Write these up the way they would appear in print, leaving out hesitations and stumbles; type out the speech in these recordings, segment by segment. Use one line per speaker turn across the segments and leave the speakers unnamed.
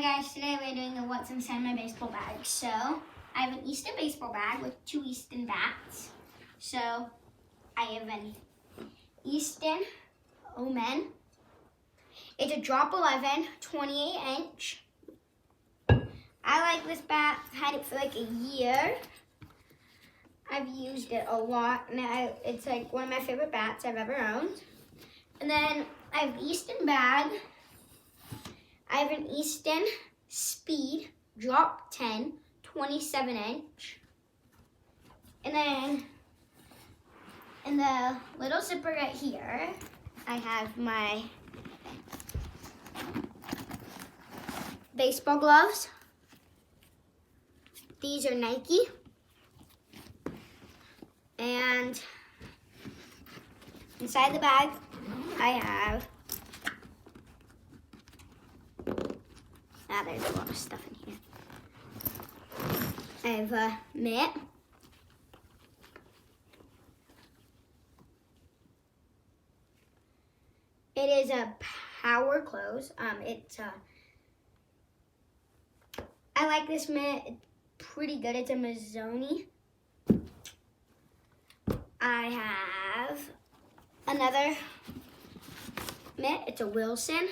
guys, today we're doing the what's inside my baseball bag. So I have an Easton baseball bag with 2 Easton bats. So I have an Easton Omen. It's a drop 11, 28 inch. I like this bat. I've had it for like a year. I've used it a lot. And it's like one of my favorite bats I've ever owned. And then I have an Easton bag. I have an Easton Speed Drop 10, 27 inch. And then in the little zipper right here, I have my baseball gloves. These are Nike. And inside the bag, I have, there's a lot of stuff in here. I have a mitt. It is a power close. I like this mitt. It's pretty good. It's a Mazzoni. I have another mitt. It's a Wilson.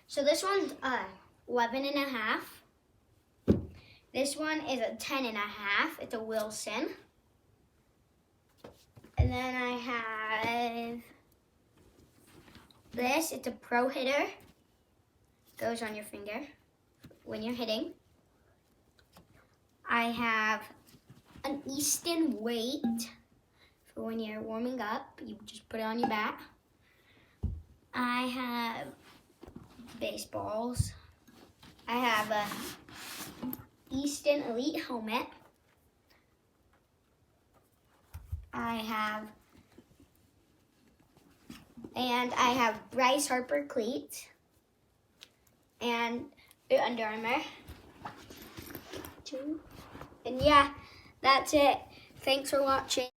So this one's 11 and a half. This one is a 10 and a half. It's a Wilson. And then I have this. It's a Pro Hitter. Goes on your finger when you're hitting. I have an Easton weight for when you're warming up. You just put it on your bat. I have baseballs. I have a Easton Elite helmet. I have Bryce Harper cleats and the Under Armour. And yeah, that's it. Thanks for watching.